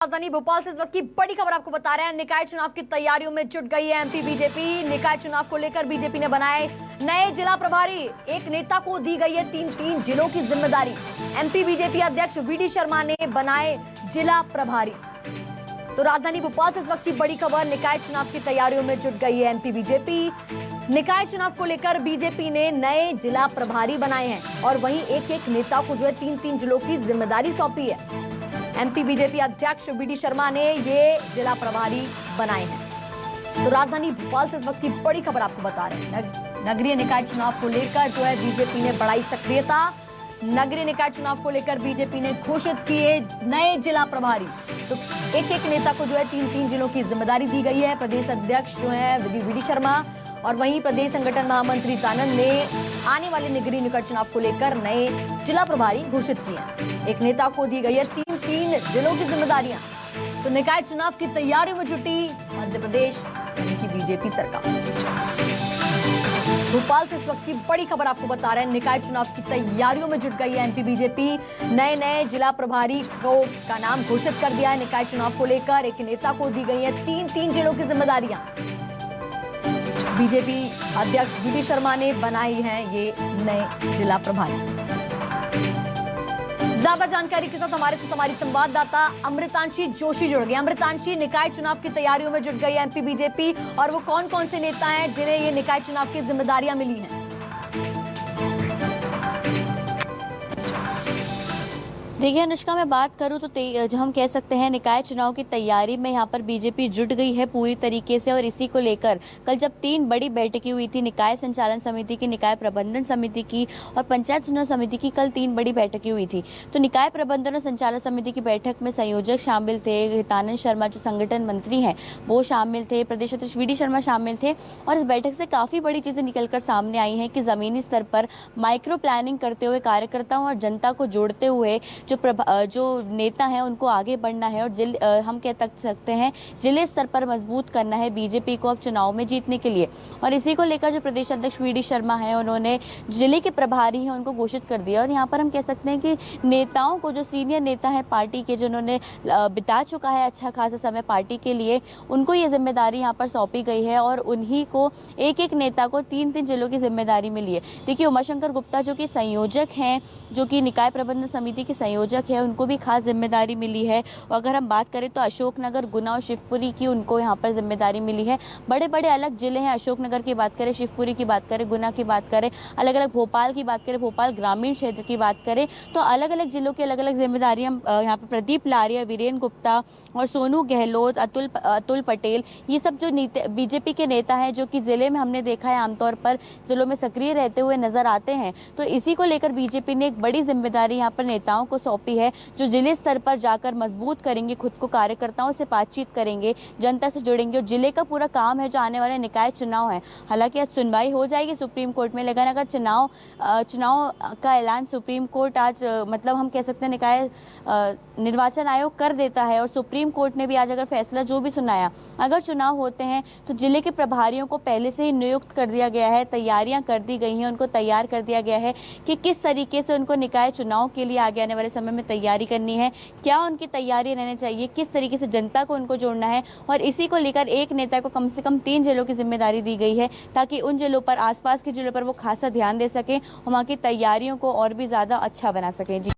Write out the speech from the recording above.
राजधानी भोपाल से इस वक्त की बड़ी खबर आपको बता रहे हैं। निकाय चुनाव की तैयारियों में जुट गई है एमपी बीजेपी। निकाय चुनाव को लेकर बीजेपी ने बनाए नए जिला प्रभारी। एक नेता को दी गई है तीन जिलों की जिम्मेदारी। एमपी बीजेपी अध्यक्ष वीडी शर्मा ने बनाए जिला प्रभारी। तो राजधानी भोपाल से इस वक्त की बड़ी खबर, निकाय चुनाव की तैयारियों में जुट गई है एमपी बीजेपी। निकाय चुनाव को लेकर बीजेपी ने नए जिला प्रभारी बनाए हैं और वहीं एक नेता को जो है तीन जिलों की जिम्मेदारी सौंपी है। एमपी बीजेपी अध्यक्ष वीडी शर्मा ने ये जिला प्रभारी बनाए हैं। तो राजधानी भोपाल से इस वक्त की बड़ी खबर आपको बता रहे हैं। नगरीय निकाय चुनाव को लेकर जो है बीजेपी ने बढ़ाई सक्रियता। नगरीय निकाय चुनाव को लेकर बीजेपी ने घोषित किए नए जिला प्रभारी। तो एक नेता को जो है तीन जिलों की जिम्मेदारी दी गई है। प्रदेश अध्यक्ष जो है वीडी शर्मा और वहीं प्रदेश संगठन महामंत्री दानंद ने आने वाले नगरीय निकाय चुनाव को लेकर नए जिला प्रभारी घोषित किए। एक नेता को दी गई है तीन जिलों की जिम्मेदारियां। तो निकाय चुनाव की तैयारियों में जुटी मध्य प्रदेश की बीजेपी सरकार। भोपाल से इस वक्त की बड़ी खबर आपको बता रहे हैं। निकाय चुनाव की तैयारियों में जुट गई है एमपी बीजेपी। नए जिला प्रभारी का नाम घोषित कर दिया है। निकाय चुनाव को लेकर एक नेता को दी गई है तीन जिलों की जिम्मेदारियां। बीजेपी अध्यक्ष वीडी शर्मा ने बनाई हैं ये नए जिला प्रभारी। ज्यादा जानकारी के साथ हमारी संवाददाता अमृतांशी जोशी जुड़ गई। अमृतांशी, निकाय चुनाव की तैयारियों में जुट गई है एमपी बीजेपी और वो कौन से नेता हैं जिन्हें ये निकाय चुनाव की जिम्मेदारियां मिली हैं? देखिए अनुष्का, मैं बात करूं तो जो हम कह सकते हैं निकाय चुनाव की तैयारी में यहाँ पर बीजेपी जुट गई है पूरी तरीके से। और इसी को लेकर कल जब 3 बड़ी बैठकें हुई थी, निकाय संचालन समिति की, निकाय प्रबंधन समिति की और पंचायत चुनाव समिति की, कल 3 बड़ी बैठकें हुई थी। तो निकाय प्रबंधन और संचालन समिति की बैठक में संयोजक शामिल थे, हितानंद शर्मा जो संगठन मंत्री हैं वो शामिल थे, प्रदेश अध्यक्ष वीडी शर्मा शामिल थे। और इस बैठक से काफ़ी बड़ी चीज़ें निकलकर सामने आई हैं कि ज़मीनी स्तर पर माइक्रो प्लानिंग करते हुए कार्यकर्ताओं और जनता को जोड़ते हुए जो नेता हैं उनको आगे बढ़ना है और हम कह सकते हैं जिले स्तर पर मजबूत करना है बीजेपी को अब चुनाव में जीतने के लिए। और इसी को लेकर जो प्रदेश अध्यक्ष वीडी शर्मा हैं उन्होंने जिले के प्रभारी हैं उनको घोषित कर दिया। और यहाँ पर हम कह सकते हैं कि नेताओं को, जो सीनियर नेता हैं पार्टी के, जिन्होंने बिता चुका है अच्छा खासा समय पार्टी के लिए, उनको ये जिम्मेदारी यहाँ पर सौंपी गई है और उन्हीं को एक नेता को तीन जिलों की जिम्मेदारी मिली है। देखिए उमाशंकर गुप्ता जो कि संयोजक हैं, जो कि निकाय प्रबंधन समिति के संयोजक है, उनको भी खास जिम्मेदारी मिली है। और अगर हम बात करें तो अशोकनगर, गुना और शिवपुरी की उनको यहाँ पर जिम्मेदारी मिली है। बड़े अलग जिले हैं, अशोकनगर की बात करें, शिवपुरी की बात करें, गुना की बात करें, अलग अलग भोपाल की बात करें, भोपाल ग्रामीण क्षेत्र की बात करें, तो अलग अलग जिलों की अलग अलग जिम्मेदारियाँ यहाँ पर प्रदीप लारिया, वीरेंद्र गुप्ता और सोनू गहलोत, अतुल पटेल, ये सब जो बीजेपी के नेता हैं जो कि जिले में हमने देखा है आमतौर पर जिलों में सक्रिय रहते हुए नजर आते हैं। तो इसी को लेकर बीजेपी ने एक बड़ी जिम्मेदारी यहाँ पर नेताओं को सौंपी है, जो जिले स्तर पर जाकर मजबूत करेंगे खुद को, कार्यकर्ताओं से बातचीत करेंगे, जनता से जुड़ेंगे। और जिले का पूरा काम है जो आने वाले निकाय चुनाव है, हालांकि आज सुनवाई हो जाएगी सुप्रीम कोर्ट में, लेकिन अगर चुनाव का ऐलान सुप्रीम कोर्ट आज मतलब हम कह सकते हैं निकाय निर्वाचन आयोग कर देता है और सुप्रीम कोर्ट ने भी आज अगर फैसला जो भी सुनाया, अगर चुनाव होते हैं तो जिले के प्रभारियों को पहले से ही नियुक्त कर दिया गया है, तैयारियां कर दी गई हैं, उनको तैयार कर दिया गया है कि किस तरीके से उनको निकाय चुनाव के लिए आगे आने वाले समय में तैयारी करनी है, क्या उनकी तैयारी रहनी चाहिए, किस तरीके से जनता को उनको जोड़ना है। और इसी को लेकर एक नेता को कम से कम 3 जिलों की जिम्मेदारी दी गई है ताकि उन जिलों पर, आसपास के जिलों पर वो खासा ध्यान दे सकें और वहाँ की तैयारियों को और भी ज़्यादा अच्छा बना सकें। जी।